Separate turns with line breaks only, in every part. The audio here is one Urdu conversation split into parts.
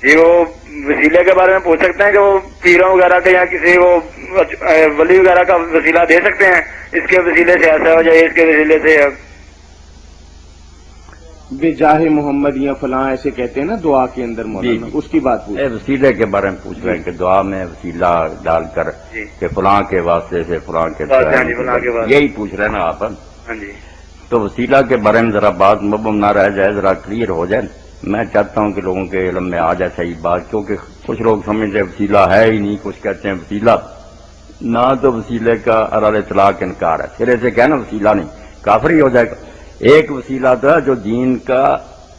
جی وہ وسیلے کے بارے میں پوچھ سکتے ہیں کہ وہ پیروں وغیرہ کے یا کسی وہ ولی وغیرہ کا وسیلہ دے سکتے ہیں، اس کے وسیلے سے ایسا ہو جائے، اس کے وسیلے سے
بجاہ محمد یا فلاں ایسے کہتے ہیں نا دعا کے اندر مولانا، اس کی بات پوچھ
وسیلے کے بارے میں پوچھ رہے ہیں کہ دعا میں وسیلہ ڈال کر کہ فلاں کے واسطے سے فلاں کے یہی پوچھ رہے ہیں نا آپ؟
ہاں جی.
تو وسیلہ کے بارے میں ذرا بات مبہم نہ رہ جائے، ذرا کلیئر ہو جائے. میں چاہتا ہوں کہ لوگوں کے علم میں آ جائے صحیح بات، کیونکہ کچھ لوگ سمجھتے ہیں وسیلہ ہے ہی نہیں، کچھ کہتے ہیں وسیلہ نہ، تو وسیلے کا علی اطلاق انکار ہے، سرے سے کہنا وسیلہ نہیں، کافر ہی ہو جائے گا. ایک وسیلہ تو ہے جو دین کا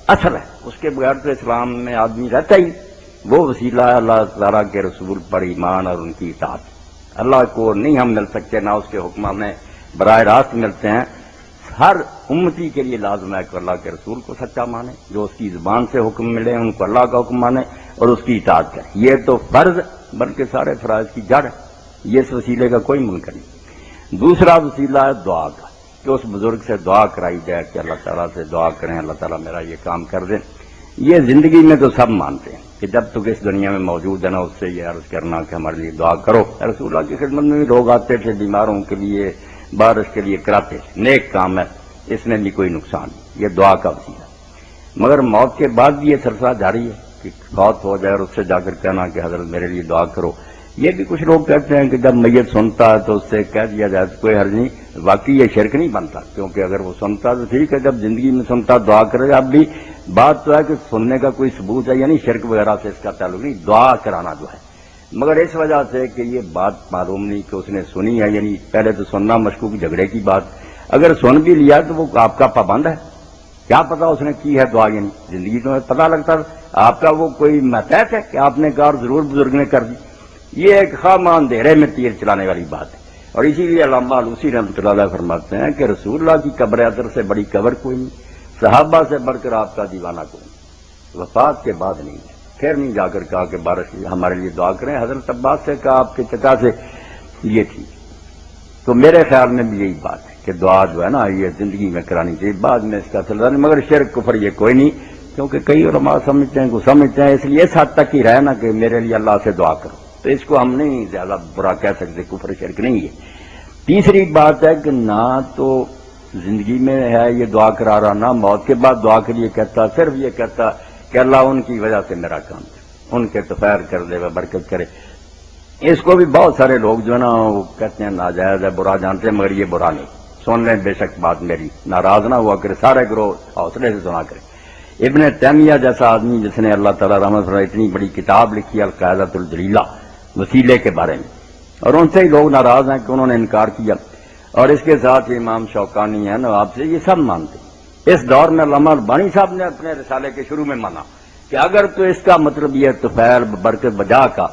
اصل ہے، اس کے بغیر تو اسلام میں آدمی رہتا ہی. وہ وسیلہ ہے اللہ تعالیٰ کے رسول پر ایمان اور ان کی اطاعت. اللہ کو نہیں ہم مل سکتے، نہ اس کے حکم ہمیں براہ راست ملتے ہیں. ہر امتی کے لیے لازم ہے کہ اللہ کے رسول کو سچا مانے، جو اس کی زبان سے حکم ملے ان کو اللہ کا حکم مانے اور اس کی اطاعت کرے. یہ تو فرض بلکہ سارے فرائض کی جڑ ہے، یہ اس وسیلے کا کوئی منکر نہیں. دوسرا وسیلہ ہے دعا کا، کہ اس بزرگ سے دعا کرائی جائے کہ اللہ تعالیٰ سے دعا کریں اللہ تعالیٰ میرا یہ کام کر دیں. یہ زندگی میں تو سب مانتے ہیں کہ جب تک اس دنیا میں موجود ہے نا اس سے یہ عرض کرنا کہ ہمارے لیے دعا کرو. رسول اللہ کی خدمت میں بھی لوگ آتے تھے، بیماروں کے لیے بارش کے لیے کراتے تھے، نیک کام ہے، اس میں بھی کوئی نقصان نہیں، یہ دعا کا وسیلہ. مگر موت کے بعد بھی یہ سلسلہ جاری ہے کہ فوت ہو جائے اور اس سے جا کر کہنا کہ حضرت میرے لیے دعا کرو. یہ بھی کچھ لوگ کہتے ہیں کہ جب میت سنتا ہے تو اس سے کہہ دیا جائے کوئی حرج نہیں. واقعی یہ شرک نہیں بنتا، کیونکہ اگر وہ سنتا تو ٹھیک ہے، جب زندگی میں سنتا دعا کرے. اب بھی بات تو ہے کہ سننے کا کوئی ثبوت ہے، یعنی شرک وغیرہ سے اس کا تعلق نہیں، دعا کرانا جو ہے. مگر اس وجہ سے کہ یہ بات معلوم نہیں کہ اس نے سنی ہے، یعنی پہلے تو سننا مشکوک جھگڑے کی بات. اگر سن بھی لیا تو وہ آپ کا پابند ہے، کیا پتا اس نے کی ہے دعا، یعنی زندگی تو پتہ لگتا آپ کا وہ کوئی محتاط ہے کہ آپ نے کہا اور ضرور بزرگ نے کر دی. یہ ایک خواہ اندھیرے میں تیر چلانے والی بات ہے. اور اسی لیے علامہ علوسی رحمۃ اللہ علیہ فرماتے ہیں کہ رسول اللہ کی قبر اثر سے بڑی قبر کوئی نہیں، صحابہ سے بڑھ کر آپ کا دیوانہ کوئی نہیں، وفات کے بعد نہیں ہے. پھر نہیں جا کر کہا کہ بارش ہمارے لیے دعا کریں. حضرت عباس سے کہا آپ کے چچا سے، یہ تھی. تو میرے خیال میں بھی یہی بات ہے کہ دعا جو ہے نا یہ زندگی میں کرانی چاہیے، بعد میں اس کا سلسلہ نہیں. مگر شرک کفر یہ کوئی نہیں، کیونکہ کئی علماء سمجھتے ہیں کو سمجھتے ہیں، اس لیے اس حد تک ہی رہے نا کہ میرے لیے اللہ سے دعا کرو، تو اس کو ہم نہیں زیادہ برا کہہ سکتے، کفر شرک نہیں ہے. تیسری بات ہے کہ نہ تو زندگی میں ہے یہ دعا کرا رہا، نہ موت کے بعد دعا کے لیے کہتا، صرف یہ کہتا کہ اللہ ان کی وجہ سے میرا کام کرے، ان کے توفیر کر دے، برکت کرے. اس کو بھی بہت سارے لوگ جو ہے نا وہ کہتے ہیں ناجائز ہے، برا جانتے ہیں، مگر یہ برا نہیں. سن لیں بے شک بات میری، ناراض نہ ہوا کرے، سارے گروہ حوصلے سے سنا کرے. ابن تیمیہ جیسا آدمی جس نے اللہ تعالیٰ رحمۃ اللہ اتنی بڑی کتاب لکھی القاعدۃ الجلیلہ وسیلے کے بارے میں، اور ان سے ہی لوگ ناراض ہیں کہ انہوں نے انکار کیا. اور اس کے ساتھ امام شوکانی ہے نا آپ سے، یہ سب مانتے. اس دور میں علامہ البانی صاحب نے اپنے رسالے کے شروع میں مانا کہ اگر تو اس کا مطلب یہ توفیل برکت بجا کا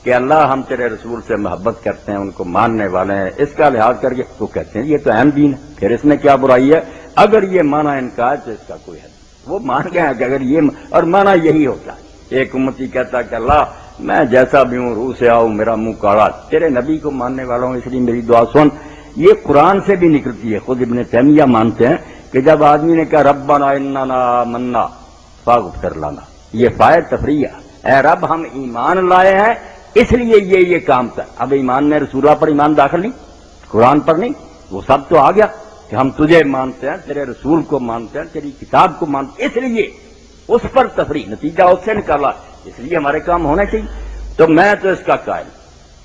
کہ اللہ ہم تیرے رسول سے محبت کرتے ہیں، ان کو ماننے والے ہیں، اس کا لحاظ کر کے تو کہتے ہیں یہ تو اہم دین ہے، پھر اس میں کیا برائی ہے. اگر یہ مانا انکار تو اس کا کوئی حد نہیں. وہ مان گئے ہیں کہ اگر یہ اور مانا یہی ہوتا ہے. ایک امتی کہتا کہ اللہ میں جیسا بھی ہوں، روح سے آؤں، میرا منہ کالا، تیرے نبی کو ماننے والا ہوں، اس لیے میری دعا سن. یہ قرآن سے بھی نکلتی ہے. خود ابن تیمیہ مانتے ہیں کہ جب آدمی نے کہا ربنا اننا آمنا فاغفر لنا، یہ فائد تفریح، اے رب ہم ایمان لائے ہیں اس لیے یہ کام کر. اب ایمان میں رسول اللہ پر ایمان داخل نہیں، قرآن پر نہیں، وہ سب تو آ گیا کہ ہم تجھے مانتے ہیں، تیرے رسول کو مانتے ہیں، تیری کتاب کو مانتے ہیں، اس لیے اس پر تفریح، نتیجہ اس سے نکالا، اس لیے ہمارے کام ہونے چاہیے. تو میں تو اس کا قائل،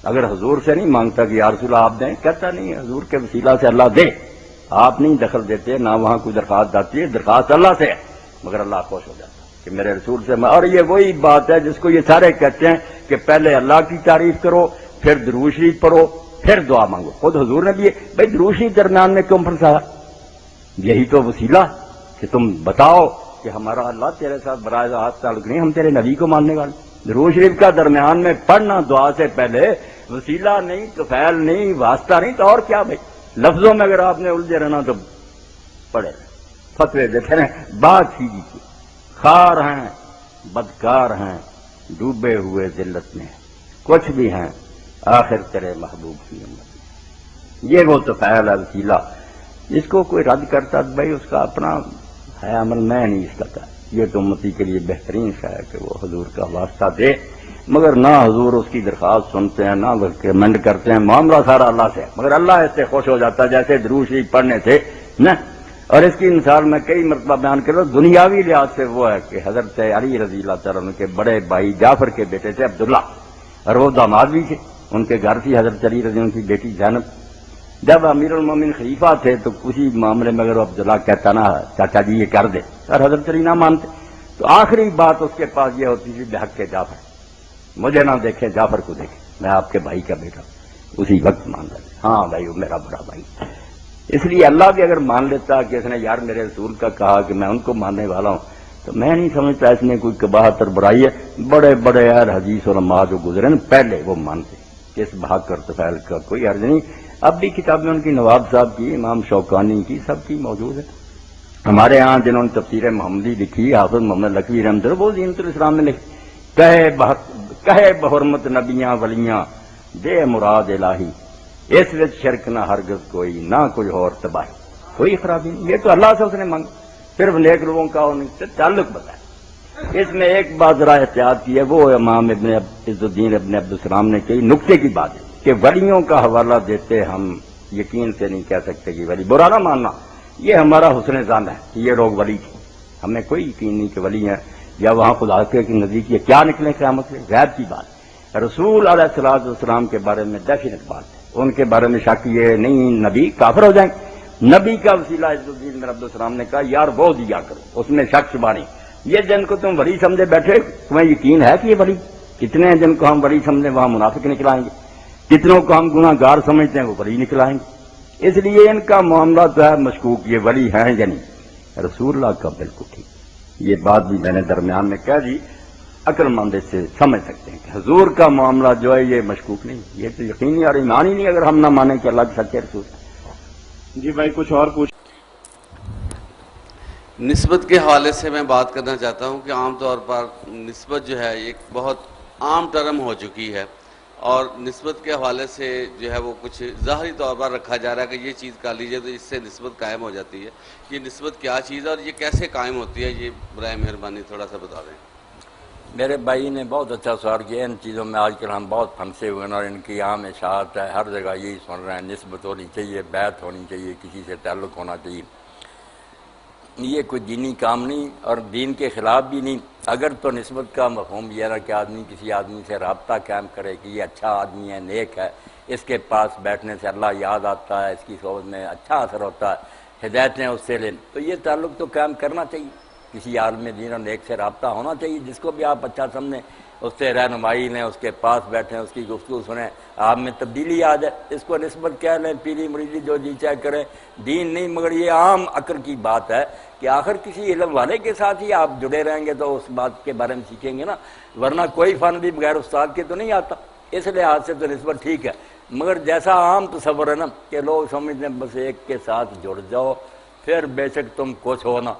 اگر حضور سے نہیں مانگتا کہ یا رسول اللہ آپ دیں، کہتا نہیں حضور کے وسیلہ سے اللہ دے. آپ نہیں دخل دیتے، نہ وہاں کوئی درخواست آتی ہے، درخواست اللہ سے ہے، مگر اللہ خوش ہو جاتا کہ میرے رسول سے. اور یہ وہی بات ہے جس کو یہ سارے کہتے ہیں کہ پہلے اللہ کی تعریف کرو، پھر درود شریف پڑھو، پھر دعا مانگو. خود حضور نے بھی بھائی درود شریف درمیان میں کیوں پھنسایا؟ یہی تو وسیلہ کہ تم بتاؤ کہ ہمارا اللہ تیرے ساتھ براہ راست تعلق نہیں، ہم تیرے نبی کو ماننے والے. درود شریف کا درمیان میں پڑھنا دعا سے پہلے وسیلہ نہیں، توفیل نہیں، واسطہ نہیں، تو اور کیا بھائی؟ لفظوں میں اگر آپ نے الجھے رہنا تو پڑھے فتوے دیتے رہے. بات سیدھی کی، خار ہیں، بدکار ہیں، ڈوبے ہوئے ذلت میں، کچھ بھی ہیں آخر تیرے محبوب کی امت. یہ وہ توفیل ہے، وسیلہ. جس کو کوئی رد کرتا بھائی اس کا اپنا ہے عمل، میں نہیں اس کا. یہ تو امتی کے لیے بہترین ہے کہ وہ حضور کا واسطہ دے، مگر نہ حضور اس کی درخواست سنتے ہیں، نہ ریکمینڈ کرتے ہیں، معاملہ سارا اللہ سے ہے، مگر اللہ اس سے خوش ہو جاتا ہے جیسے درود شریف پڑھنے تھے نا۔ اور اس کی مثال میں کئی مرتبہ بیان کر رہا ہوں، دنیاوی لحاظ سے وہ ہے کہ حضرت علی رضی اللہ تعالیٰ عنہ کے بڑے بھائی جعفر کے بیٹے تھے عبداللہ، اور وہ داماد بھی تھے، ان کے گھر تھی حضرت علی رضی اللہ کی بیٹی زینب۔ جب امیر المومنین خلیفہ تھے تو کسی معاملے میں اگر عبداللہ کہتا نا چاچا جی یہ کر دے اور حضرت علی نہ مانتے تو آخری بات اس کے پاس یہ ہوتی تھی بحق کے جعفر، مجھے نہ دیکھیں جعفر کو دیکھیں، میں آپ کے بھائی کا بیٹا ہوں، اسی وقت مان لیتے ہاں بھائی وہ میرا بڑا بھائی۔ اس لیے اللہ بھی اگر مان لیتا کہ اس نے یار میرے رسول کا کہا کہ میں ان کو ماننے والا ہوں تو میں نہیں سمجھتا اس میں کوئی قباحت اور برائی ہے۔ بڑے بڑے یار حدیث علماء جو گزرے نا پہلے وہ مانتے کہ اس بحق اور طفیل کا کوئی عرض نہیں۔ اب بھی کتابیں ان کی نواب صاحب کی، امام شوکانی کی، سب کی موجود ہے۔ ہمارے ہاں جنہوں نے تفسیر محمدی لکھی، حافظ محمد لکھوی رحمۃ اللہ، وہ زینت الاسلام نے لکھی، کہے بحرمت نبیاں ولیاں دے مراد الہی، اس وچ شرک نہ ہرگز کوئی، نہ کوئی اور تباہی، کوئی خرابی نہیں۔ یہ تو اللہ سے اس نے مانگا، صرف نیک لوگوں کا ان سے تعلق بتایا۔ اس میں ایک بات ذرا احتیاط کی ہے، وہ امام ابن عز الدین ابن عبدالسلام نے کئی نکتے کی بات ہے کہ ولیوں کا حوالہ دیتے ہم یقین سے نہیں کہہ سکتے کہ ولی، برا نہ ماننا، یہ ہمارا حسن ظن ہے کہ یہ لوگ ولی تھے، ہمیں کوئی یقین نہیں کہ ولی ہیں یا وہاں خدا کے نزدیک یہ کیا نکلے قیامت سے، غیب کی بات ہے۔ رسول علیہ الصلوۃ والسلام کے بارے میں ڈیفینٹ بات ہے، ان کے بارے میں شک یہ نہیں نبی کافر ہو جائیں۔ نبی کا وسیلہ عز الدین بن عبدالسلام نے کہا یار وہ دیا کرو، اس میں شک شبہ نہیں۔ یہ جن کو تم ولی سمجھے بیٹھے تمہیں یقین ہے کہ یہ ولی؟ کتنے ہیں جن کو ہم ولی سمجھیں وہاں منافق نکلائیں گے، کتنوں کو ہم گناہ گار سمجھتے ہیں وہ ولی نکلائیں گے۔ اس لیے ان کا معاملہ تو ہے مشکوک، یہ ولی ہیں یا نہیں۔ رسول اللہ کا بالکل ٹھیک، یہ بات بھی میں نے درمیان میں کہہ دی، عقل مند اس سے سمجھ سکتے ہیں کہ حضور کا معاملہ جو ہے یہ مشکوک نہیں، یہ تو یقینی اور ایمان ہی نہیں اگر ہم نہ مانیں کہ اللہ کے سچے رسول ہیں۔
جی بھائی کچھ اور پوچھ۔
نسبت کے حوالے سے میں بات کرنا چاہتا ہوں کہ عام طور پر نسبت جو ہے ایک بہت عام ٹرم ہو چکی ہے، اور نسبت کے حوالے سے جو ہے وہ کچھ ظاہری طور پر رکھا جا رہا ہے کہ یہ چیز کر لیجئے تو اس سے نسبت قائم ہو جاتی ہے۔ یہ نسبت کیا چیز ہے اور یہ کیسے قائم ہوتی ہے، یہ برائے مہربانی تھوڑا سا بتا دیں۔
میرے بھائی نے بہت اچھا سوال کیا۔ ان چیزوں میں آج کل ہم بہت پھنسے ہوئے ہیں اور ان کی عام اشاعت ہے، ہر جگہ یہی سن رہے ہیں نسبت ہونی چاہیے، بیعت ہونی چاہیے، کسی سے تعلق ہونا چاہیے۔ یہ کوئی دینی کام نہیں اور دین کے خلاف بھی نہیں۔ اگر تو نسبت کا مفہوم یہ ہے کہ آدمی کسی آدمی سے رابطہ قائم کرے کہ یہ اچھا آدمی ہے، نیک ہے، اس کے پاس بیٹھنے سے اللہ یاد آتا ہے، اس کی صحبت میں اچھا اثر ہوتا ہے، ہدایتیں اس سے لیں، تو یہ تعلق تو قائم کرنا چاہیے۔ کسی عالم دین اور نیک سے رابطہ ہونا چاہیے، جس کو بھی آپ اچھا سمجھیں، اس سے رہنمائی لیں، اس کے پاس بیٹھیں، اس کی گفتگو سنیں، آپ میں تبدیلی آ جائے۔ اس کو نسبت کہہ لیں، پیلی مریدی جو جی چاہے کریں، دین نہیں، مگر یہ عام عقل کی بات ہے کہ آخر کسی علم والے کے ساتھ ہی آپ جڑے رہیں گے تو اس بات کے بارے میں سیکھیں گے نا، ورنہ کوئی فن بھی بغیر استاد کے تو نہیں آتا۔ اس لحاظ سے تو نسبت ٹھیک ہے، مگر جیسا عام تصور ہے نا کہ لوگ سمجھتے ہیں بس ایک کے ساتھ جڑ جاؤ، پھر بے شک تم کچھ ہو نا،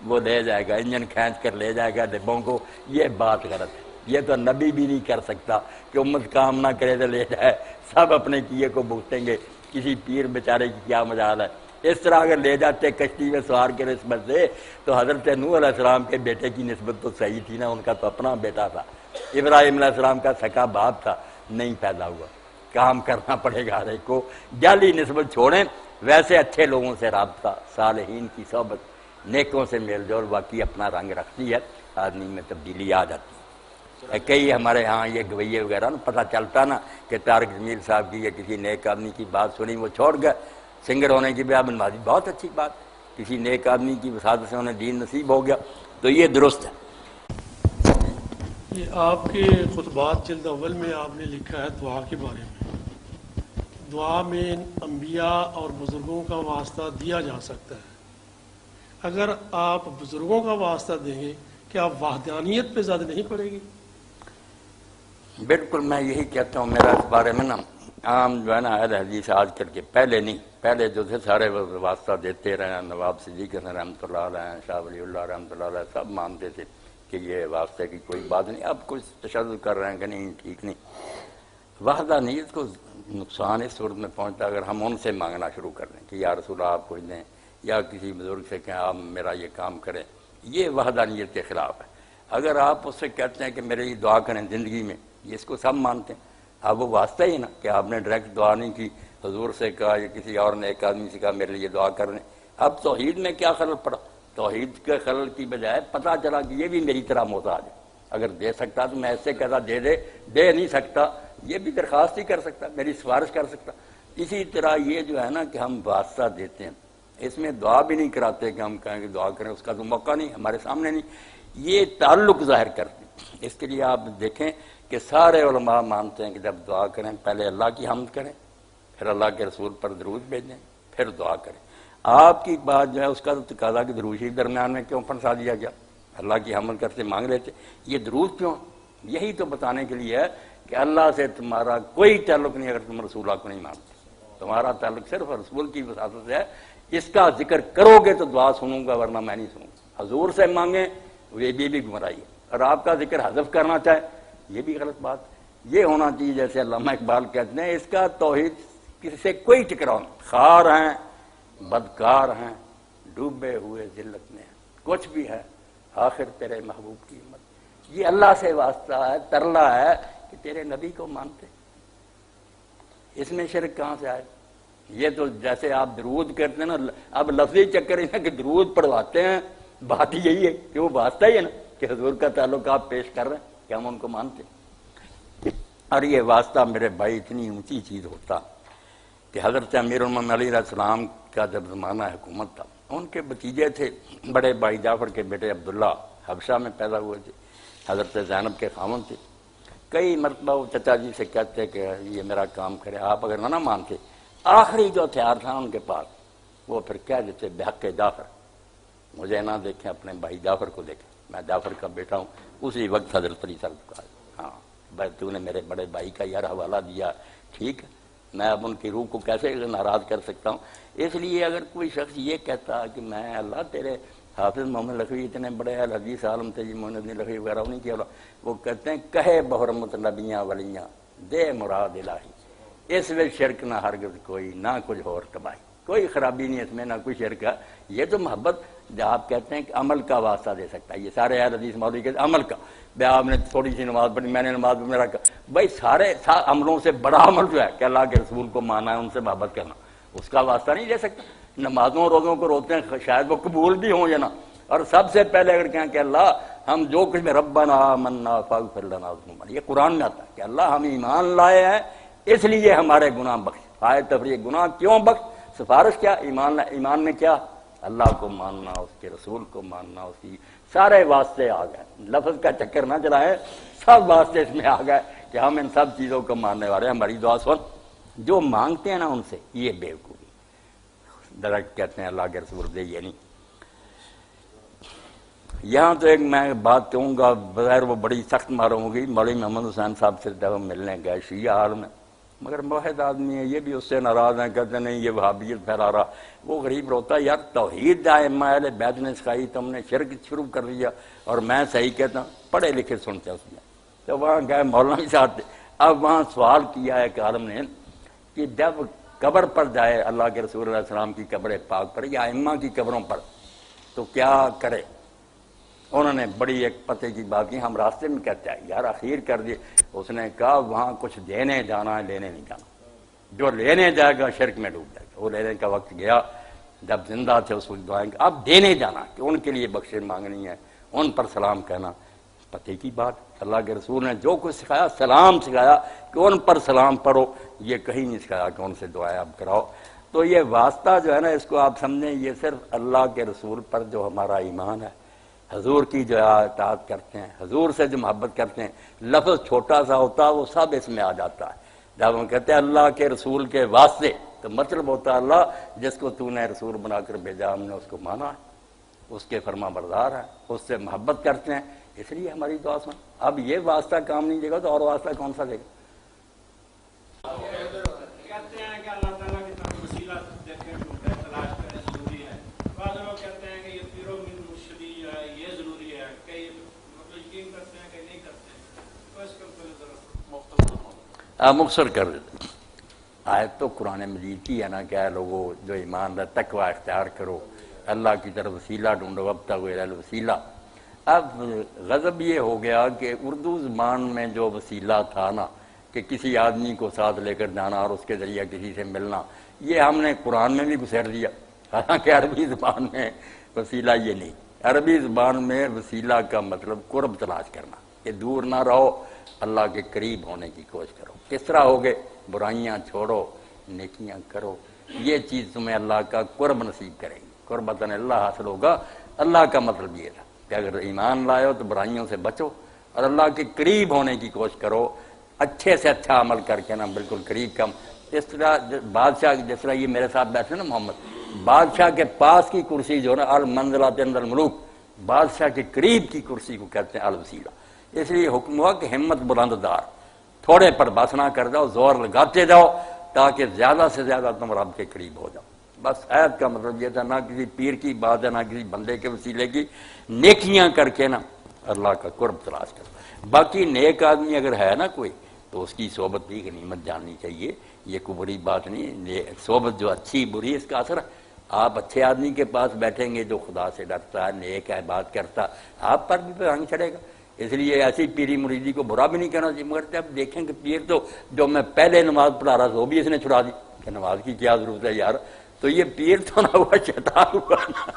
وہ لے جائے گا، انجن کھینچ کر لے جائے گا ڈبوں کو، یہ بات غلط ہے۔ یہ تو نبی بھی نہیں کر سکتا کہ امت کام نہ کرے تو لے جائے، سب اپنے کیے کو بھگتیں گے، کسی پیر بیچارے کی کیا مجال ہے۔ اس طرح اگر لے جاتے کشتی میں سوار کے نسبت سے تو حضرت نوح علیہ السلام کے بیٹے کی نسبت تو صحیح تھی نا، ان کا تو اپنا بیٹا تھا، ابراہیم علیہ السلام کا سکا باپ تھا، نہیں پیدا ہوا۔ کام کرنا پڑے گا ہر ایک کو، جعلی نسبت چھوڑیں، ویسے اچھے لوگوں سے رابطہ، صالحین کی صحبت، نیکوں سے میل جول واقعی اپنا رنگ رکھتی ہے، آدمی میں تبدیلی آ جاتی ہے۔ کئی ہمارے ہاں یہ گویے وغیرہ نا پتہ چلتا نا کہ طارق جمیل صاحب کی یا کسی نیک آدمی کی بات سنی وہ چھوڑ گئے، سنگر ہونے کی بھی نوازی، بہت اچھی بات، کسی نیک آدمی کی وساطت سے انہیں دین نصیب ہو گیا تو یہ درست ہے۔
یہ آپ کے خطبات جلد اول میں آپ نے لکھا ہے دعا کے بارے میں، دعا میں انبیاء اور بزرگوں کا واسطہ دیا جا سکتا ہے۔ اگر آپ بزرگوں کا واسطہ دیں گے کیا وحدانیت پہ زیادہ نہیں پڑے گی؟
بالکل میں یہی کہتا ہوں، میرا اس بارے میں نا عام جو ہے نا اہل حدیث آج کل کے، پہلے نہیں، پہلے جو تھے سارے واسطہ دیتے رہے، نواب صدیق حسن رحمۃ اللہ علیہ، شاہ ولی اللہ رحمۃ اللہ علیہ، سب مانتے تھے کہ یہ واسطے کی کوئی بات نہیں۔ اب کچھ تشدد کر رہے ہیں کہ نہیں ٹھیک نہیں۔ وحدانیت کو نقصان اس صورت میں پہنچتا اگر ہم ان سے مانگنا شروع کر دیں کہ یا رسول آپ کچھ دیں، یا کسی بزرگ سے کہیں آپ میرا یہ کام کریں، یہ وحدانیت کے خلاف ہے۔ اگر آپ اس سے کہتے ہیں کہ میرے لیے دعا کریں زندگی میں، یہ اس کو سب مانتے ہیں، اب وہ واسطہ ہی نا کہ آپ نے ڈائریکٹ دعا نہیں کی، حضور سے کہا یا کسی اور نے ایک آدمی سے کہا میرے لیے دعا کر لیں۔ اب توحید میں کیا خلل پڑا؟ توحید کے خلل کی بجائے پتہ چلا کہ یہ بھی میری طرح محتاج ہے، اگر دے سکتا تو میں ایسے کہتا دے نہیں سکتا، یہ بھی درخواست ہی کر سکتا، میری سفارش کر سکتا۔ اسی طرح یہ جو ہے نا کہ ہم واسطہ دیتے ہیں، اس میں دعا بھی نہیں کراتے کہ ہم کہیں کہ دعا کریں، اس کا تو موقع نہیں ہمارے سامنے نہیں، یہ تعلق ظاہر کرتے ہیں۔ اس کے لیے آپ دیکھیں کہ سارے علماء مانتے ہیں کہ جب دعا کریں پہلے اللہ کی حمد کریں، پھر اللہ کے رسول پر درود بھیجیں، پھر دعا کریں۔ آپ کی بات جو ہے اس کا تو تقاضا کہ درود شریف درمیان میں کیوں پھنسا دیا گیا؟ اللہ کی حمد کرتے مانگ لیتے، یہ درود کیوں؟ یہی تو بتانے کے لیے ہے کہ اللہ سے تمہارا کوئی تعلق نہیں اگر تم رسول اللہ کو نہیں مانتے، تمہارا تعلق صرف رسول کی وساطت سے ہے۔ اس کا ذکر کرو گے تو دعا سنوں گا، ورنہ میں نہیں سنوں گا۔ حضور سے مانگیں یہ بھی گمراہی ہے، اور آپ کا ذکر حذف کرنا چاہے یہ بھی غلط بات ہے۔ یہ ہونا چاہیے جیسے علامہ اقبال کہتے ہیں، اس کا توحید کسی سے کوئی ٹکراؤ نہیں، خار ہیں بدکار ہیں ڈوبے ہوئے ذلت میں، کچھ بھی ہے آخر تیرے محبوب کی ہمت۔ یہ اللہ سے واسطہ ہے، ترلا ہے کہ تیرے نبی کو مانتے، اس میں شرک کہاں سے آئے؟ یہ تو جیسے آپ درود کرتے ہیں نا، اب لفظی چکر ہے کہ درود پڑھواتے ہیں، بات یہی ہے کہ وہ واسطہ ہی ہے نا کہ حضور کا تعلق آپ پیش کر رہے ہیں کہ ہم ان کو مانتے ہیں۔ اور یہ واسطہ میرے بھائی اتنی اونچی چیز ہوتا کہ حضرت امیر المومنین علیہ السلام کا جب زمانہ حکومت تھا، ان کے بھتیجے تھے بڑے بھائی جعفر کے بیٹے عبداللہ، حبشہ میں پیدا ہوئے تھے، حضرت زینب کے خاوند تھے۔ کئی مرتبہ وہ چچا جی سے کہتے کہ یہ میرا کام کرے، آپ اگر نہ مانتے، آخری جو ہتھیار تھا ان کے پاس وہ پھر کہہ دیتے بحق جعفر، مجھے نہ دیکھیں اپنے بھائی جعفر کو دیکھیں، میں جعفر کا بیٹا ہوں۔ اسی وقت حضرت علی صاحب کا ہاں بھائی تو نے میرے بڑے بھائی کا یار حوالہ دیا، ٹھیک ہے، میں اب ان کی روح کو کیسے ناراض کر سکتا ہوں؟ اس لیے اگر کوئی شخص یہ کہتا کہ میں اللہ تیرے حافظ محمد لکھوی اتنے بڑے حدیث عالم تھے جی، محمد لکھوی وغیرہ انہیں کیا، وہ کہتے ہیں کہے بحرمت نبیاں ولیاں دے مراد الہی، اس میں شرک نہ ہرگز کوئی، نہ کچھ اور تباہی، کوئی خرابی نہیں اس میں، نہ کوئی شرک ہے۔ یہ تو محبت جو آپ کہتے ہیں کہ عمل کا واسطہ دے سکتا ہے، یہ سارے اہل حدیث مولوی کہتے ہیں عمل کا، بھائی آپ نے تھوڑی سی نماز پڑھی، میں نے نماز پڑھی، میرا بھائی سارے عملوں سے بڑا عمل جو ہے کہ اللہ کے رسول کو ماننا ہے، ان سے محبت کرنا، اس کا واسطہ نہیں دے سکتا۔ نمازوں روزوں کو روتے ہیں شاید وہ قبول بھی ہوں یا نہ، اور سب سے پہلے اگر کہیں کہ اللہ ہم جو کچھ میں ربنا آمنا فاغفر لنا ذنوبنا، یہ قرآن میں آتا ہے کہ اللہ ہم ایمان لائے ہیں اس لیے ہمارے گناہ بخش، آئے تفریح گناہ کیوں بخش، سفارش کیا، ایمان میں کیا، اللہ کو ماننا، اس کے رسول کو ماننا، اس کی سارے واسطے آ گئے، لفظ کا چکر نہ چلائیں، سب واسطے اس میں آ گئے کہ ہم ان سب چیزوں کو ماننے والے ہیں۔ ہماری دعا سن، جو مانگتے ہیں نا ان سے یہ بیوقوفی، ڈائریکٹ کہتے ہیں اللہ کے رسول دے، یہ نہیں۔ یہاں تو ایک میں بات کہوں گا، بظاہر وہ بڑی سخت معلوم ہوگی، مولوی محمد حسین صاحب سے جب ہم ملنے گئے شیعہ عالم میں، مگر موحد آدمی ہے، یہ بھی اس سے ناراض ہیں، کہتے نہیں یہ وہابیت پھیلا رہا، وہ غریب روتا ہے یار توحید ائمہ اہل بیت نے سکھائی، تم نے شرک شروع کر دیا، اور میں صحیح کہتا ہوں، پڑھے لکھے سنتے اس میں، تو وہاں گئے مولوی صاحب تھے، اب وہاں سوال کیا ہے ایک عالم نے کہ جب قبر پر جائے اللہ کے رسول علیہ السلام کی قبر پاک پر یا ائمہ کی قبروں پر تو کیا کرے؟ انہوں نے بڑی ایک پتے کی بات کی، ہم راستے میں کہتے ہیں یار اخیر کر دیے، اس نے کہا وہاں کچھ دینے جانا ہے، لینے نہیں جانا، جو لینے جائے گا شرک میں ڈوب جائے گا۔ وہ لینے کا وقت گیا، جب زندہ تھے اس وقت دعائیں، اب دینے جانا کہ ان کے لیے بخشش مانگنی ہے، ان پر سلام کہنا، پتے کی بات، اللہ کے رسول نے جو کچھ سکھایا سلام سکھایا کہ ان پر سلام پڑھو، یہ کہیں نہیں سکھایا کہ ان سے دعائیں اب کراؤ۔ تو یہ واسطہ جو ہے نا اس کو آپ سمجھیں، یہ صرف اللہ کے رسول پر جو ہمارا ایمان ہے، حضور کی جو اطاعت کرتے ہیں، حضور سے جو محبت کرتے ہیں، لفظ چھوٹا سا ہوتا وہ سب اس میں آ جاتا ہے۔ جب ہم کہتے ہیں اللہ کے رسول کے واسطے تو مطلب ہوتا ہے اللہ جس کو تو نے رسول بنا کر بھیجا ہم نے اس کو مانا ہے، اس کے فرما بردار ہیں، اس سے محبت کرتے ہیں، اس لیے ہماری دعا سن۔ اب یہ واسطہ کام نہیں دے گا تو اور واسطہ کون سا دے گا؟
کہتے ہیں کہ اللہ تعالیٰ کی طرف وسیلہ دیکھیں تلاش کریں ضروری ہے، بعض لوگ کہتے ہیں کہ یہ پیرو من مرشدی ہے یہ ضروری ہے، کئی مطلب یقین کرتے ہیں کہ نہیں کرتے ہیں، تو اس کے اوپر ذرا
مختصر کر دیتے آیت تو قرآن مجید کی ہے نا کہ اے لوگوں جو ایمان ہے تقوی اختیار کرو، اللہ کی طرف وسیلہ ڈھونڈو، وابتغوا الی الوسیلہ۔ اب غضب یہ ہو گیا کہ اردو زبان میں جو وسیلہ تھا نا کہ کسی آدمی کو ساتھ لے کر جانا اور اس کے ذریعہ کسی سے ملنا، یہ ہم نے قرآن میں بھی گھسیٹ دیا، حالانکہ عربی زبان میں وسیلہ یہ نہیں۔ عربی زبان میں وسیلہ کا مطلب قرب تلاش کرنا، کہ دور نہ رہو، اللہ کے قریب ہونے کی کوشش کرو۔ کس طرح ہوگے؟ برائیاں چھوڑو، نیکیاں کرو، یہ چیز تمہیں اللہ کا قرب نصیب کرے گی، قربتاً اللہ حاصل ہوگا۔ اللہ کا مطلب یہ تھا کہ اگر ایمان لائے ہو تو برائیوں سے بچو اور اللہ کے قریب ہونے کی کوشش کرو، اچھے سے اچھا عمل کر کے نا بالکل قریب کم۔ اس طرح بادشاہ جس طرح یہ میرے ساتھ بیٹھے نا محمد، بادشاہ کے پاس کی کرسی جو ہے نا المنزلۃ عند الملوک، بادشاہ کے قریب کی کرسی کو کہتے ہیں الوسیلہ۔ اس لیے حکم ہوا کہ ہمت بلند دار، تھوڑے پر بس نہ کر جاؤ، زور لگاتے جاؤ تاکہ زیادہ سے زیادہ تم رب کے قریب ہو جاؤ۔ بس عہد کا مطلب یہ تھا، نہ کسی پیر کی بات ہے نہ کسی بندے کے وسیلے کی، نیکیاں کر کے نا اللہ کا قرب تلاش کرو۔ باقی نیک آدمی اگر ہے نا کوئی تو اس کی صحبت بھی غنیمت جاننی چاہیے، یہ کوئی بڑی بات نہیں۔ یہ صحبت جو اچھی بری اس کا اثر ہے۔ آپ اچھے آدمی کے پاس بیٹھیں گے جو خدا سے ڈرتا ہے، نیک ہے، بات کرتا، آپ پر بھی رنگ چڑھے گا۔ اس لیے ایسی پیری مریدی کو برا بھی نہیں کہنا چاہیے، مگر جب دیکھیں کہ پیر تو جو میں پہلے نماز پڑھا رہا تھا وہ بھی اس نے چھڑا دی کہ نماز کی کیا ضرورت ہے یار، تو یہ پیر تو نہ ہوا، شیطان ہوا نا۔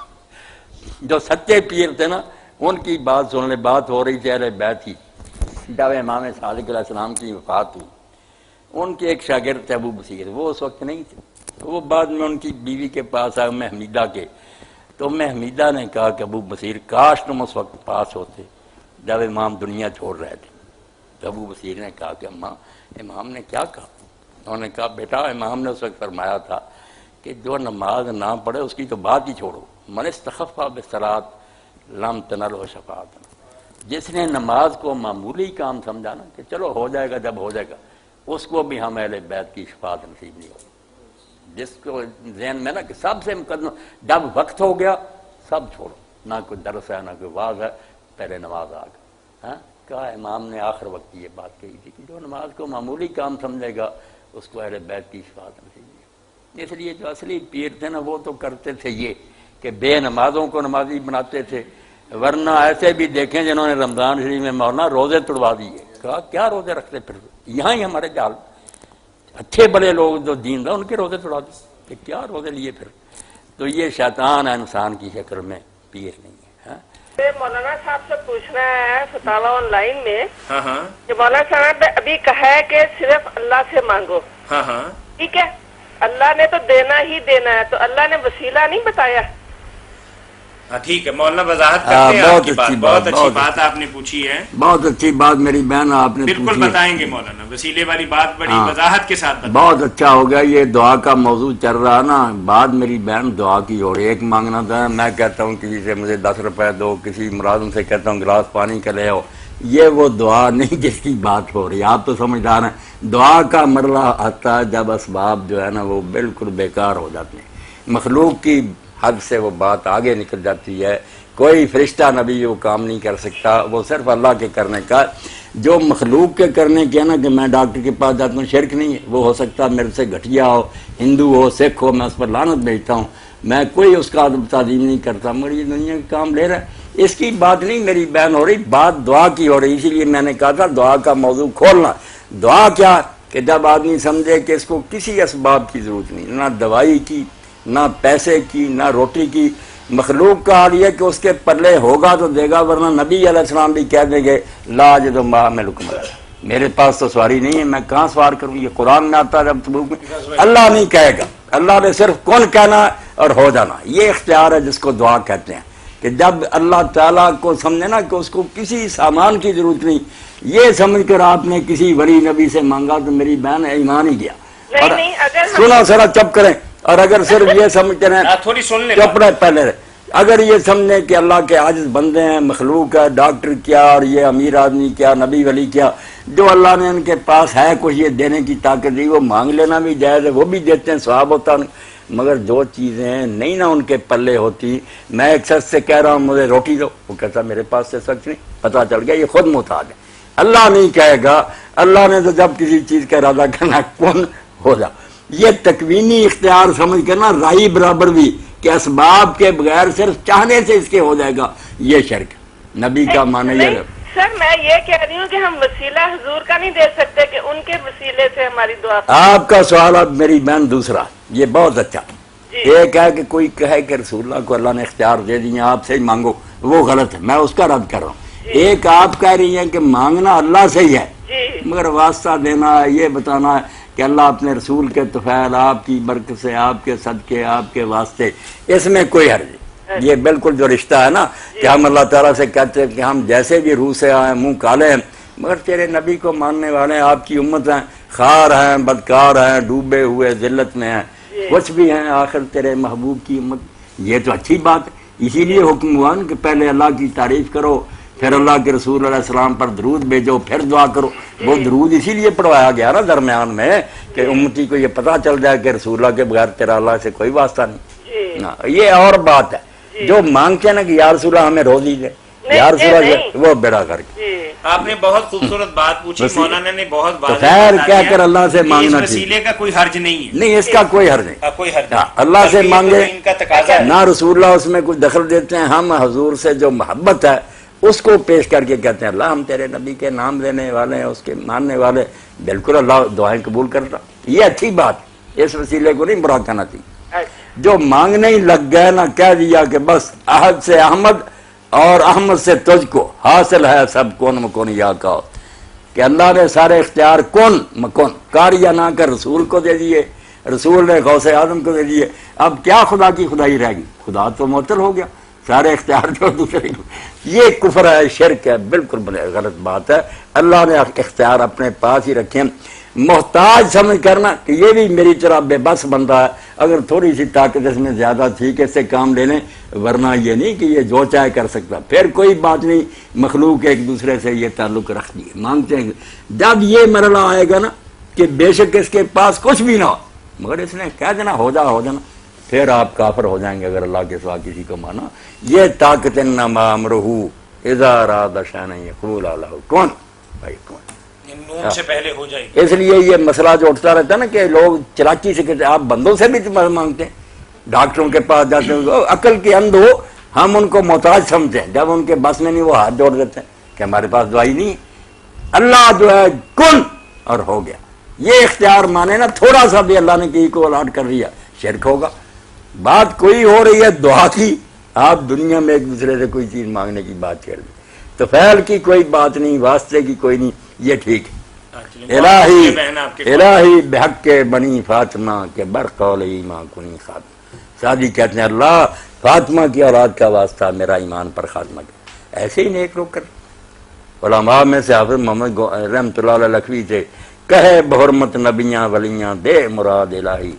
جو سچے پیر تھے نا ان کی بات سن لے، بات ہو رہی تھی اہل بیت کی، جب امام صادق علیہ السلام کی وفات ہوئی، ان کے ایک شاگرد تھے ابو بصیر، وہ اس وقت نہیں تھے، وہ بعد میں ان کی بیوی کے پاس آئے ام حمیدہ کے، تو ام حمیدہ نے کہا کہ ابو بصیر کاش تم اس وقت پاس ہوتے جب امام دنیا چھوڑ رہے تھے۔ تو ابو بصیر نے کہا کہ اماں امام نے کیا کہا؟ انہوں نے کہا بیٹا امام نے اس وقت فرمایا تھا کہ جو نماز نہ پڑھے اس کی تو بات ہی چھوڑو، من استخف بالصلاۃ لم تنلہ شفاعۃ، جس نے نماز کو معمولی کام سمجھا نا کہ چلو ہو جائے گا جب ہو جائے گا، اس کو بھی ہم اہل بیت کی شفاعت نصیب نہیں ہوگی۔ جس کو ذہن میں نا کہ سب سے مقدم جب وقت ہو گیا سب چھوڑو، نہ کوئی درس ہے نہ کوئی واعظ ہے، پہلے نماز آ گئی۔ ہاں کہا امام نے آخر وقت یہ بات کہی تھی کہ جو نماز کو معمولی کام سمجھے گا اس کو اہل بیت کی شفاعت نصیب نہیں ہوگی۔ اس لیے جو اصلی پیر تھے نا وہ تو کرتے تھے یہ کہ بے نمازوں کو نمازی بناتے تھے، ورنہ ایسے بھی دیکھیں جنہوں نے رمضان شریف میں مولانا روزے توڑوا دیے، کہا کیا روزے رکھتے پھر، یہاں ہی ہمارے جال اچھے بڑے لوگ جو دین تھا ان کے روزے توڑا دی کہ کیا روزے لیے پھر۔ تو یہ شیطان ہے انسان کی شکل میں، پیر نہیں ہے۔
مولانا صاحب سے پوچھنا ہے فتاوی آن لائن میں
ہاں
کہ مولانا صاحب نے ابھی کہا ہے کہ صرف اللہ سے مانگو،
ہاں
ٹھیک ہے، اللہ نے تو دینا ہی دینا ہے، تو اللہ نے وسیلہ نہیں بتایا؟
ٹھیک ہے مولانا وضاحت کرتے ہیں آپ کی بات، بہت اچھی
بہت
بات آپ نے پوچھی ہے،
بہت اچھی بات میری بہن آپ نے
بالکل
پوچھی ہے۔
بتائیں گے مولانا، وسیلے والی بات بڑی وضاحت کے ساتھ بتائیں۔
بہت اچھا ہو گیا، یہ دعا کا موضوع چل رہا نا، بات میری بہن دعا کی ہو رہی ہے۔ ایک مانگنا تھا، میں کہتا ہوں کسی سے مجھے 10 روپے دو، کسی ملازم سے کہتا ہوں گلاس پانی کا لے آؤ، یہ وہ دعا نہیں جس کی بات ہو رہی ہے۔ آپ تو سمجھدار ہیں، دعا کا مرحلہ آتا ہے جب اسباب جو ہے نا وہ بالکل بیکار ہو جاتے ہیں، مخلوق کی حد سے وہ بات آگے نکل جاتی ہے، کوئی فرشتہ نبی وہ کام نہیں کر سکتا، وہ صرف اللہ کے کرنے کا، جو مخلوق کے کرنے کے نا کہ میں ڈاکٹر کے پاس جاتا ہوں، شرک نہیں ہے، وہ ہو سکتا میرے سے گھٹیا ہو، ہندو ہو، سکھ ہو، میں اس پر لعنت بھیجتا ہوں، میں کوئی اس کا ادب تعظیم نہیں کرتا، مگر یہ دنیا کا کام لے رہا ہے، اس کی بات نہیں میری بہن ہو رہی، بات دعا کی ہو رہی، اسی لیے میں نے کہا تھا دعا کا موضوع کھولنا۔ دعا کیا کہ جب آدمی سمجھے کہ اس کو کسی اسباب کی ضرورت نہیں، نہ دوائی کی، نہ پیسے کی، نہ روٹی کی، مخلوق کا حال یہ کہ اس کے پلے ہوگا تو دے گا، ورنہ نبی علیہ السلام بھی کہہ دیں گے لا اجد ما احملکم علیہ، میرے پاس تو سواری نہیں ہے، میں کہاں سوار کروں، یہ قرآن میں آتا ہے جب تبوک میں، اللہ نہیں کہے گا، اللہ نے صرف کون کہنا اور ہو جانا، یہ اختیار ہے جس کو دعا کہتے ہیں، کہ جب اللہ تعالیٰ کو سمجھے نا کہ اس کو کسی سامان کی ضرورت نہیں، یہ سمجھ کر آپ نے کسی ولی نبی سے مانگا تو میری بہن ایمان ہی گیا۔ اور سنا ذرا چپ کریں، اور اگر صرف یہ سمجھتے رہیں
تھوڑی سن لیں،
چپ رہے پہلے رہے، اگر یہ سمجھیں کہ اللہ کے عاجز بندے ہیں، مخلوق ہے، ڈاکٹر کیا اور یہ امیر آدمی کیا، نبی ولی کیا، جو اللہ نے ان کے پاس ہے کچھ یہ دینے کی طاقت دی، وہ مانگ لینا بھی جائز ہے، وہ بھی دیتے ہیں، ثواب ہوتا ہے، مگر جو چیزیں نہیں نا ان کے پلے ہوتی، میں ایک شخص سے کہہ رہا ہوں مجھے روٹی دو، وہ کہتا میرے پاس سے سچ نہیں، پتہ چل گیا یہ خود محتاج ہے، اللہ نہیں کہے گا، اللہ نے تو جب کسی چیز کا ارادہ کرنا کون ہو جا، یہ تکوینی اختیار سمجھ کر نا رائی برابر بھی کہ اسباب کے بغیر صرف چاہنے سے اس کے ہو جائے گا، یہ شرک نبی کا مانے یہ
نہیں سر، میں یہ کہہ رہی ہوں کہ ہم وسیلہ حضور کا نہیں دے سکتے کہ ان کے وسیلے سے ہماری دعا
آپ کا سوال اب میری بہن دوسرا، یہ بہت اچھا۔ ایک ہے کہ کوئی کہے کہ رسول اللہ کو اللہ نے اختیار دے دیا آپ سے ہی مانگو، وہ غلط ہے، میں اس کا رد کر رہا ہوں۔ ایک آپ کہہ رہی ہیں کہ مانگنا اللہ سے ہی ہے، مگر واسطہ دینا یہ بتانا ہے کہ اللہ اپنے رسول کے طفیل، آپ کی برکت سے، آپ کے صدقے، آپ کے واسطے، اس میں کوئی حرج نہیں۔ یہ بالکل جو رشتہ ہے نا کہ ہم اللہ تعالیٰ سے کہتے ہیں کہ ہم جیسے بھی روح سے آئے منہ کالے ہیں مگر تیرے نبی کو ماننے والے ہیں، آپ کی امت ہیں، خار ہیں، بدکار ہیں، ڈوبے ہوئے ذلت میں ہیں، کچھ بھی ہیں، آخر تیرے محبوب کی امت، یہ تو اچھی بات ہے۔ اسی لیے حکم ہوا کہ پہلے اللہ کی تعریف کرو، پھر اللہ کے رسول علیہ السلام پر درود بھیجو، پھر دعا کرو۔ وہ درود اسی لیے پڑھوایا گیا نا درمیان میں کہ امتی کو یہ پتہ چل جائے کہ رسول اللہ کے بغیر تیرا اللہ سے کوئی واسطہ نہیں۔ یہ اور بات ہے جو مانگتے ہیں نا کہ یا رسول اللہ ہمیں روزی دے، یا رسول اللہ وہ بیڑا کر کے۔
آپ نے بہت خوبصورت بات پوچھی، مولانا نے بہت
تو خیر کہہ کر اللہ سے مانگنا
اس وسیلے کا کوئی حرج نہیں ہے،
نہیں، اس کا کوئی حرج نہیں،
کوئی حرج
ہاں، اللہ سے مانگے
ان کا تقاضا ہے۔
نہ رسول اللہ اس میں کچھ دخل دیتے ہیں، ہم حضور سے جو محبت ہے اس کو پیش کر کے کہتے ہیں اللہ ہم تیرے نبی کے نام لینے والے ہیں، اس کے ماننے والے، بالکل اللہ دعائیں قبول کرتا۔ یہ اچھی بات، اس وسیلے کو نہیں برا کہنا چاہیے۔ جو مانگنے ہی لگ گئے نا، کہہ دیا کہ بس احد سے احمد اور احمد سے تجھ کو حاصل ہے سب کون مکون یا کا، کہ اللہ نے سارے اختیار کون مکون کار یا نہ کر رسول کو دے دیے، رسول نے غوث اعظم کو دے دیے، اب کیا خدا کی خدائی رہ گئی؟ خدا تو معطل ہو گیا، سارے اختیار جو دوسرے کو۔ یہ کفر ہے، شرک ہے، بالکل غلط بات ہے۔ اللہ نے اختیار اپنے پاس ہی رکھے، محتاج سمجھ کرنا کہ یہ بھی میری طرح بے بس بندہ ہے، اگر تھوڑی سی طاقت اس میں زیادہ تھی کہ اس سے کام لے لیں، ورنہ یہ نہیں کہ یہ جو چاہے کر سکتا۔ پھر کوئی بات نہیں، مخلوق ایک دوسرے سے یہ تعلق رکھ دیے، مانگتے ہیں۔ جب یہ مرحلہ آئے گا نا کہ بے شک اس کے پاس کچھ بھی نہ ہو مگر اس نے کہہ دینا ہو جانا، پھر آپ کافر ہو جائیں گے اگر اللہ کے سوا کسی کو مانا۔ یہ طاقت انما امرہ اذا اراد شیئا یقول لہ کن فیکون،
نون سے پہلے ہو جائے گی۔
اس لیے یہ مسئلہ جو اٹھتا رہتا ہے نا کہ لوگ چلاکی سے کہتے ہیں آپ بندوں سے بھی مانگتے ہیں، ڈاکٹروں کے پاس جاتے ہیں، عقل کے اندھ ہو، ہم ان کو محتاج سمجھتے ہیں، جب ان کے بس میں نہیں وہ ہاتھ جوڑ دیتے ہیں کہ ہمارے پاس دوائی نہیں ہے۔ اللہ جو ہے کن اور ہو گیا، یہ اختیار مانے نا، تھوڑا سا بھی اللہ نے کسی کو الاٹ کر دیا شرک ہوگا۔ بات کوئی ہو رہی ہے دعا کی، آپ دنیا میں ایک دوسرے سے کوئی چیز مانگنے کی بات کر دیں، تو فعل کی کوئی بات نہیں، واسطے کی کوئی نہیں، یہ ٹھیک ہے۔ الہی بحق کے بنی فاطمہ کے برقول ایمان کنی خاتمہ، سادی کہتے ہیں اللہ فاطمہ کی اولاد کا واسطہ میرا ایمان پر خاتمہ کیا، ایسے ہی نیک لوگ کر۔ علماء میں سے حافظ محمد رحمۃ اللہ علیہ لکھوی سے کہے بحرمت نبیاں ولیاں دے مراد الہی،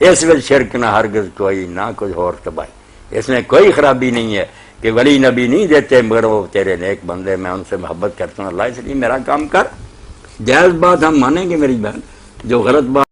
اس میں شرک نہ ہرگز کوئی نہ کچھ اور تباہی، اس میں کوئی خرابی نہیں ہے کہ ولی نبی نہیں دیتے مگر وہ تیرے نیک بندے، میں ان سے محبت کرتا ہوں اللہ، اس لیے میرا کام کر۔ جائز بات ہم مانیں گے میری بہن، جو غلط بات